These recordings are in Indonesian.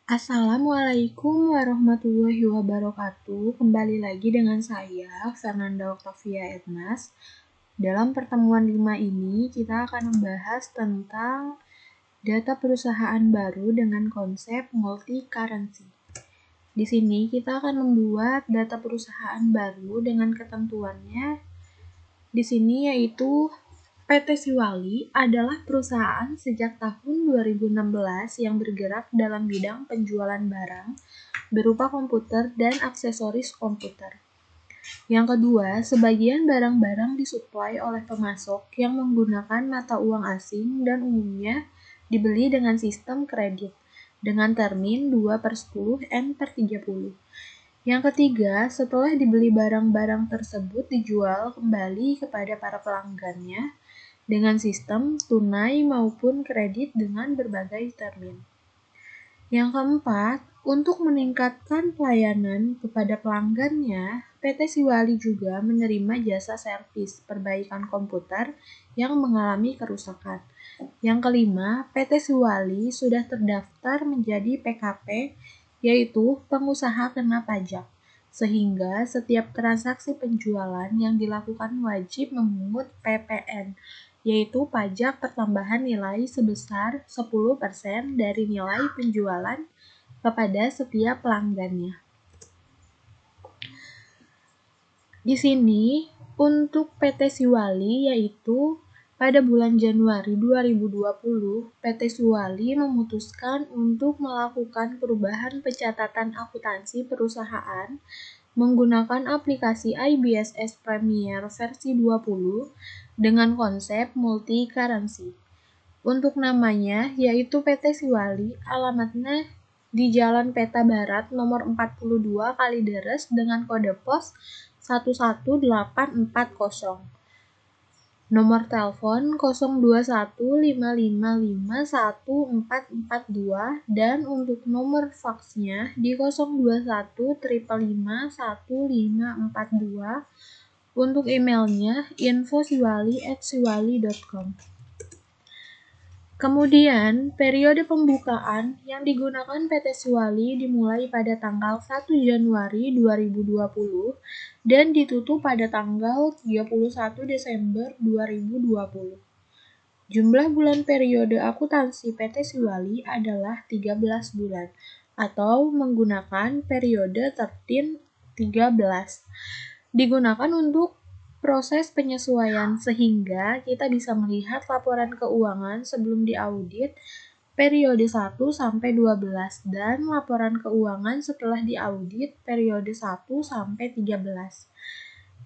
Assalamualaikum warahmatullahi wabarakatuh. Kembali lagi dengan saya, Fernanda Octavia Ednas. Dalam pertemuan 5 ini, kita akan membahas tentang data perusahaan baru dengan konsep multi-currency. Di sini kita akan membuat data perusahaan baru dengan ketentuannya. Di sini yaitu PT Siwali adalah perusahaan sejak tahun 2016 yang bergerak dalam bidang penjualan barang berupa komputer dan aksesoris komputer. Yang kedua, sebagian barang-barang disuplai oleh pemasok yang menggunakan mata uang asing dan umumnya dibeli dengan sistem kredit dengan termin 2/10 N/30. Yang ketiga, setelah dibeli barang-barang tersebut dijual kembali kepada para pelanggannya dengan sistem tunai maupun kredit dengan berbagai termin. Yang keempat, untuk meningkatkan pelayanan kepada pelanggannya, PT Siwali juga menerima jasa servis perbaikan komputer yang mengalami kerusakan. Yang kelima, PT Siwali sudah terdaftar menjadi PKP, yaitu pengusaha kena pajak, sehingga setiap transaksi penjualan yang dilakukan wajib memungut PPN, yaitu pajak pertambahan nilai sebesar 10% dari nilai penjualan kepada setiap pelanggannya. Di sini, untuk PT Siwali yaitu pada bulan Januari 2020, PT Siwali memutuskan untuk melakukan perubahan pencatatan akuntansi perusahaan menggunakan aplikasi IBSS Premier versi 20 dengan konsep multi-currency. Untuk namanya, yaitu PT Siwali, alamatnya di Jalan Peta Barat nomor 42 Kalideres dengan kode pos 11840. Nomor telepon 0215551442 dan untuk nomor faksnya di 0215551542. Untuk emailnya info.siwali@siwali.com. Kemudian, periode pembukaan yang digunakan PT Siwali dimulai pada tanggal 1 Januari 2020 dan ditutup pada tanggal 31 Desember 2020. Jumlah bulan periode akuntansi PT Siwali adalah 13 bulan atau menggunakan periode 13. Digunakan untuk proses penyesuaian sehingga kita bisa melihat laporan keuangan sebelum diaudit periode 1 sampai 12 dan laporan keuangan setelah diaudit periode 1 sampai 13.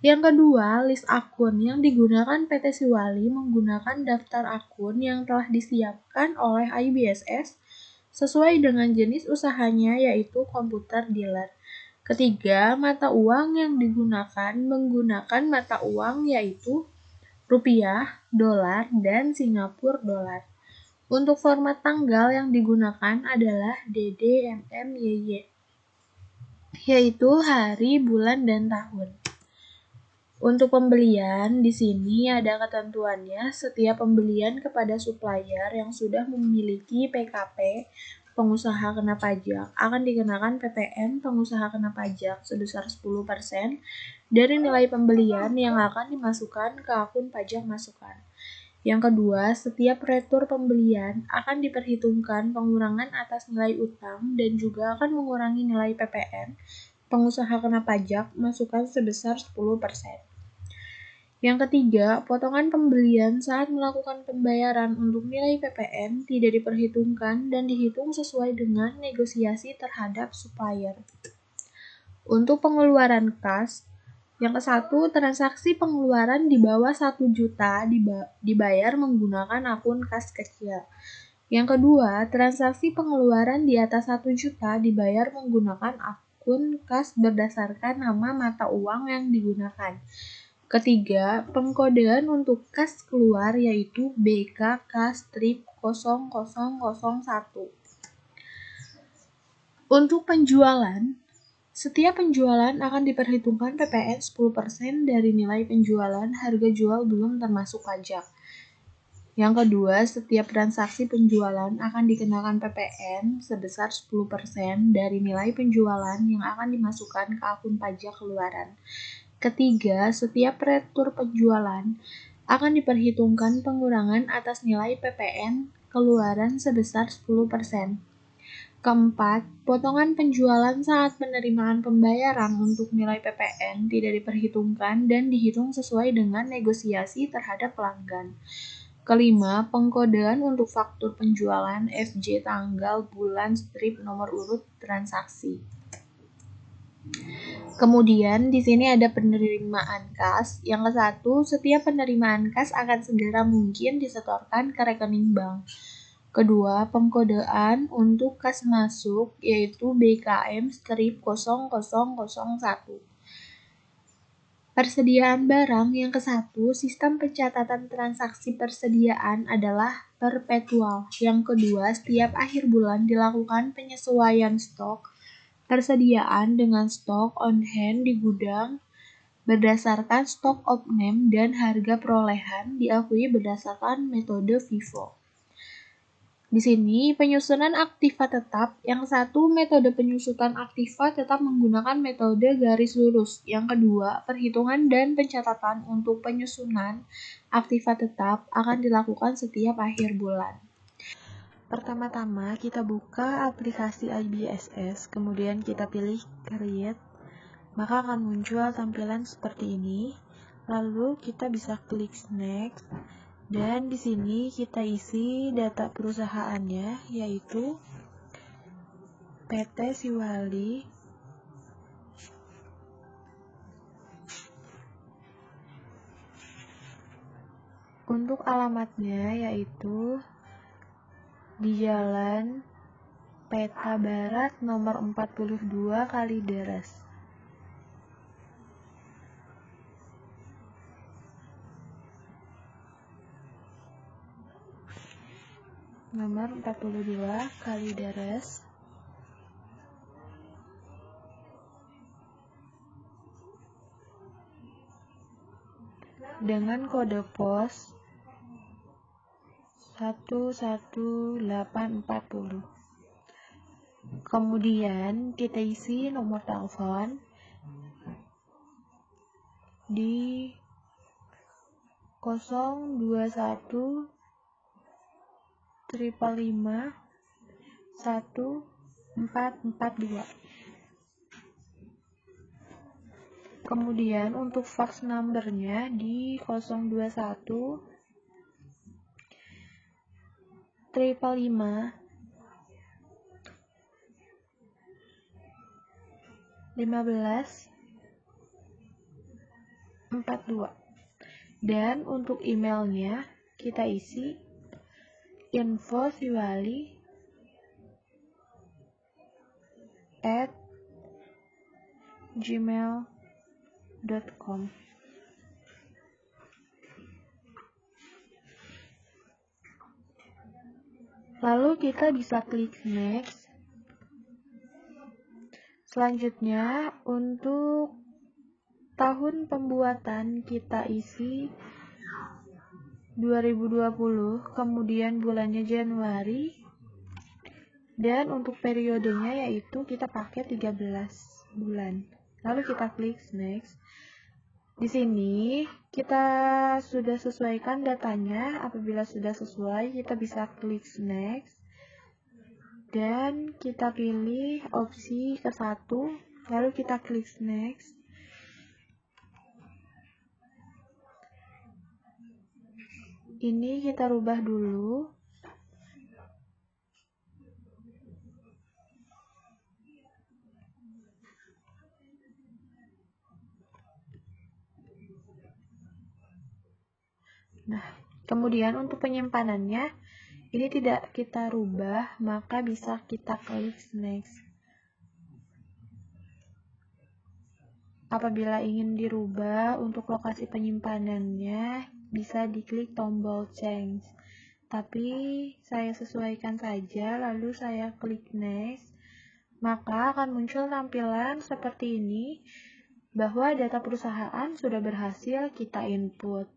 Yang kedua, list akun yang digunakan PT Siwali menggunakan daftar akun yang telah disiapkan oleh IBSS sesuai dengan jenis usahanya yaitu komputer dealer. Ketiga, mata uang yang digunakan menggunakan mata uang yaitu rupiah, dolar, dan Singapura dolar. Untuk format tanggal yang digunakan adalah DDMMYY, yaitu hari, bulan, dan tahun. Untuk pembelian, di sini ada ketentuannya. Setiap pembelian kepada supplier yang sudah memiliki PKP, pengusaha kena pajak, akan dikenakan PPN pengusaha kena pajak sebesar 10% dari nilai pembelian yang akan dimasukkan ke akun pajak masukan. Yang kedua, setiap retur pembelian akan diperhitungkan pengurangan atas nilai utang dan juga akan mengurangi nilai PPN pengusaha kena pajak masukan sebesar 10%. Yang ketiga, potongan pembelian saat melakukan pembayaran untuk nilai PPN tidak diperhitungkan dan dihitung sesuai dengan negosiasi terhadap supplier. Untuk pengeluaran kas, yang ke-1, transaksi pengeluaran di bawah 1 juta dibayar menggunakan akun kas kecil. Yang kedua, transaksi pengeluaran di atas 1 juta dibayar menggunakan akun kas berdasarkan nama mata uang yang digunakan. Ketiga, pengkodean untuk kas keluar yaitu BKK-0001. Untuk penjualan, setiap penjualan akan diperhitungkan PPN 10% dari nilai penjualan harga jual belum termasuk pajak. Yang kedua, setiap transaksi penjualan akan dikenakan PPN sebesar 10% dari nilai penjualan yang akan dimasukkan ke akun pajak keluaran. Ketiga, setiap retur penjualan akan diperhitungkan pengurangan atas nilai PPN keluaran sebesar 10%. Keempat, potongan penjualan saat penerimaan pembayaran untuk nilai PPN tidak diperhitungkan dan dihitung sesuai dengan negosiasi terhadap pelanggan. Kelima, pengkodean untuk faktur penjualan FJ tanggal, bulan, strip, nomor urut transaksi. Kemudian di sini ada penerimaan kas. Yang ke satu, setiap penerimaan kas akan segera mungkin disetorkan ke rekening bank. Kedua, pengkodean untuk kas masuk yaitu BKM strip 0001. Persediaan barang yang ke-1, sistem pencatatan transaksi persediaan adalah perpetual. Yang kedua, setiap akhir bulan dilakukan penyesuaian stok persediaan dengan stok on hand di gudang berdasarkan stok on-hand dan harga perolehan diakui berdasarkan metode FIFO. Di sini, penyusunan aktiva tetap. Yang satu, metode penyusunan aktiva tetap menggunakan metode garis lurus. Yang kedua, perhitungan dan pencatatan untuk penyusunan aktiva tetap akan dilakukan setiap akhir bulan. Pertama-tama, kita buka aplikasi IBSS, kemudian kita pilih Create, maka akan muncul tampilan seperti ini. Lalu kita bisa klik Next. Dan di sini kita isi data perusahaannya, yaitu PT Siwali. Untuk alamatnya yaitu di Jalan Peta Barat nomor 42 Kalideres. Nomor 42 Kalideres. Dengan kode pos 11840. Kemudian kita isi nomor telepon di 021 555 1442. Kemudian untuk fax numbernya di 021 555 1542. Dan untuk emailnya kita isi infosiwali@gmail.com. Lalu kita bisa klik Next. Selanjutnya untuk tahun pembuatan kita isi 2020, kemudian bulannya Januari, dan untuk periodenya yaitu kita pakai 13 bulan. Lalu kita klik Next. Di sini kita sudah sesuaikan datanya. Apabila sudah sesuai, kita bisa klik Next. Dan kita pilih opsi ke-1, lalu kita klik Next. Ini kita rubah dulu. Nah, kemudian untuk penyimpanannya, ini tidak kita rubah, maka bisa kita klik Next. Apabila ingin dirubah untuk lokasi penyimpanannya, bisa diklik tombol Change. Tapi saya sesuaikan saja, lalu saya klik Next. Maka akan muncul tampilan seperti ini, bahwa data perusahaan sudah berhasil kita input.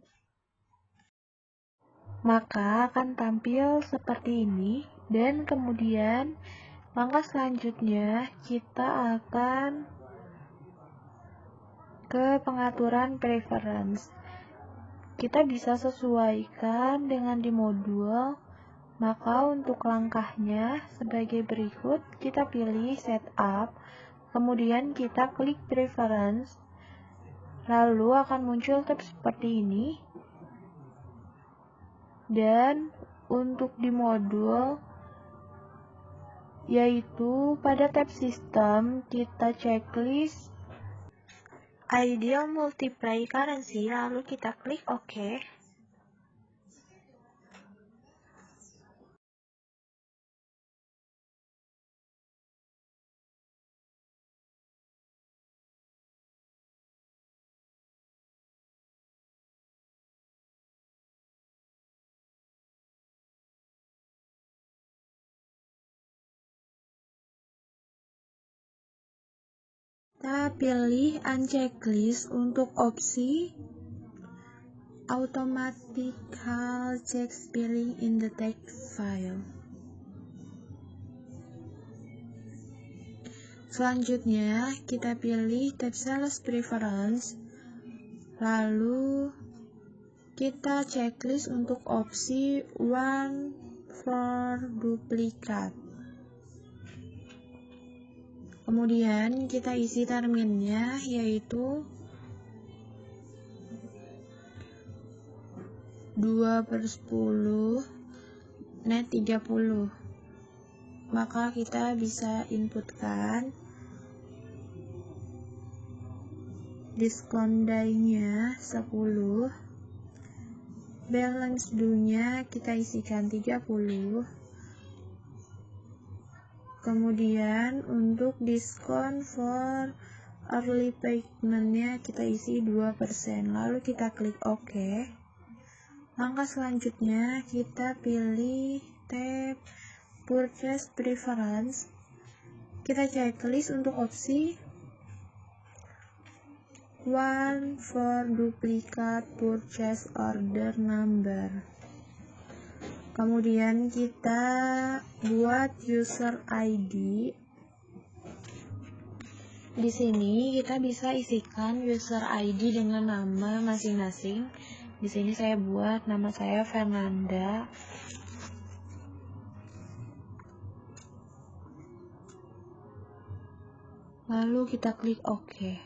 maka akan tampil seperti ini. Dan kemudian langkah selanjutnya kita akan ke pengaturan preference. Kita bisa sesuaikan dengan di modul. Maka untuk langkahnya sebagai berikut, kita pilih setup, kemudian kita klik preference, lalu akan muncul tab seperti ini. Dan untuk di modul, yaitu pada tab sistem, kita checklist ideal multiply currency, lalu kita klik OK. Kita pilih unchecklist untuk opsi automatical check spelling in the text file. Selanjutnya, kita pilih tab sales preference, lalu kita checklist untuk opsi one for duplicate. Kemudian kita isi terminnya, yaitu 2/10 net 30. Maka kita bisa inputkan diskon die-nya 10, balance due-nya kita isikan 30. Kemudian untuk diskon for early payment-nya kita isi 2%, lalu kita klik OK. Langkah selanjutnya kita pilih tab purchase preference. Kita checklist untuk opsi one for duplicate purchase order number. Kemudian kita buat user ID. Di sini kita bisa isikan user ID dengan nama masing-masing. Di sini saya buat nama saya Fernanda. Lalu kita klik OK.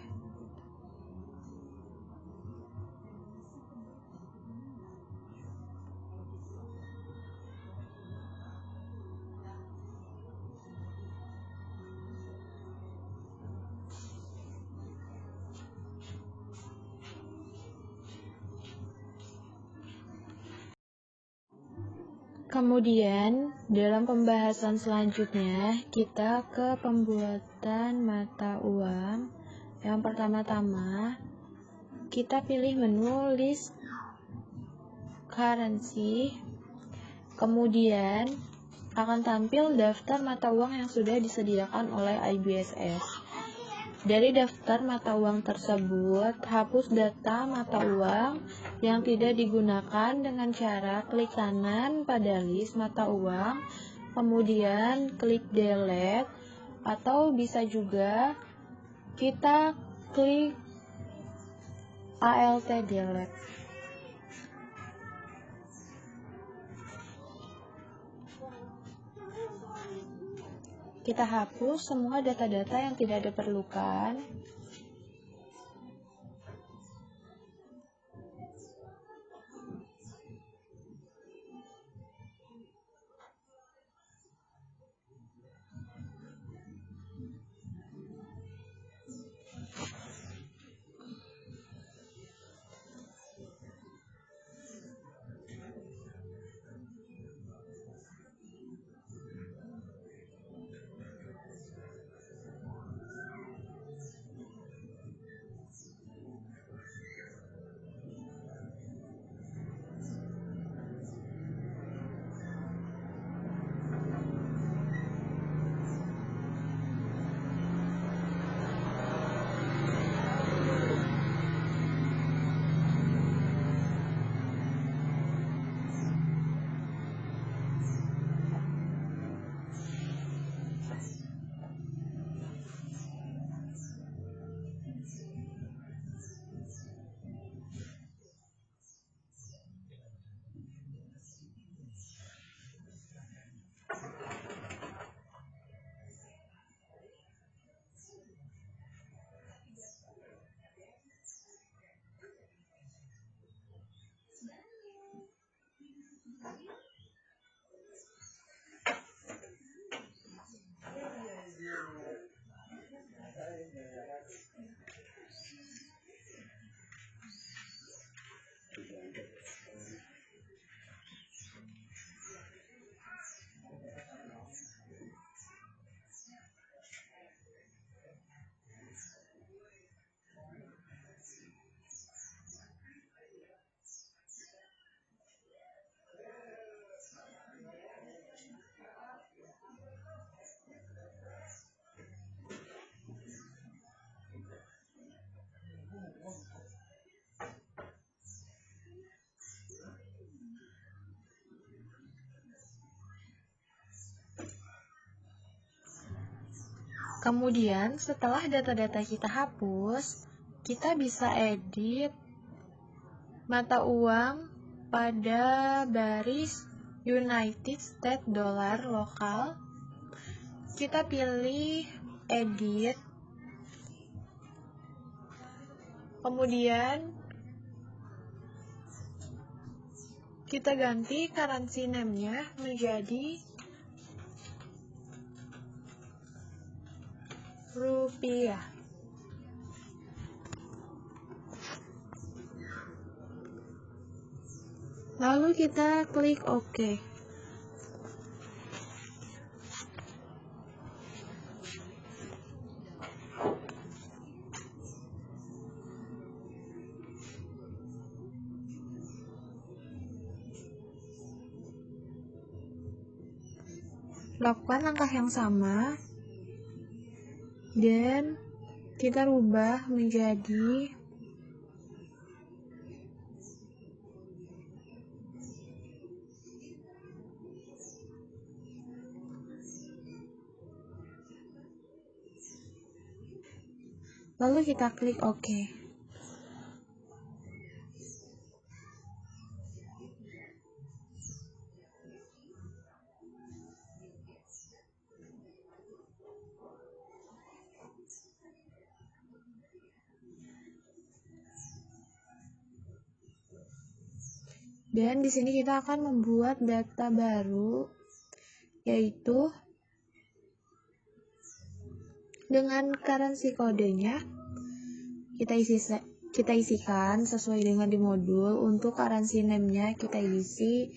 Kemudian, dalam pembahasan selanjutnya, kita ke pembuatan mata uang. Yang pertama-tama, kita pilih menu list currency. Kemudian, akan tampil daftar mata uang yang sudah disediakan oleh IBSS. Dari daftar mata uang tersebut, hapus data mata uang yang tidak digunakan dengan cara klik kanan pada list mata uang, kemudian klik delete, atau bisa juga kita klik alt delete. Kita hapus semua data-data yang tidak diperlukan. Kemudian setelah data-data kita hapus, kita bisa edit mata uang pada baris United States Dollar lokal. Kita pilih edit, kemudian kita ganti currency name-nya menjadi rupiah. Lalu kita klik OK. Lakukan langkah yang sama dan kita rubah menjadi lalu kita klik OK. Dan di sini kita akan membuat data baru, yaitu dengan currency kodenya kita isikan sesuai dengan di modul. Untuk currency name-nya kita isi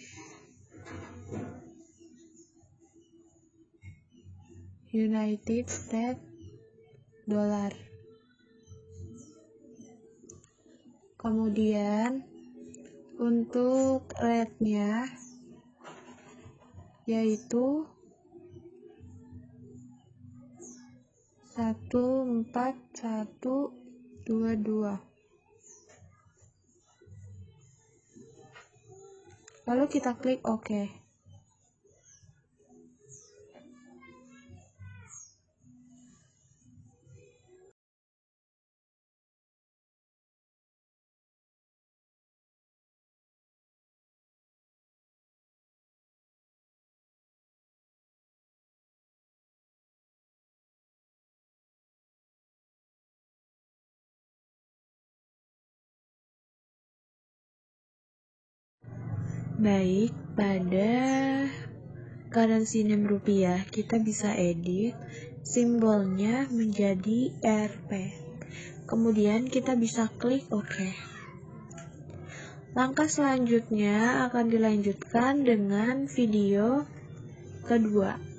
United States Dollar. Kemudian untuk rate-nya yaitu 14122. Lalu kita klik OK. Baik, pada currency name rupiah kita bisa edit simbolnya menjadi Rp. Kemudian kita bisa klik OK. Langkah selanjutnya akan dilanjutkan dengan video kedua.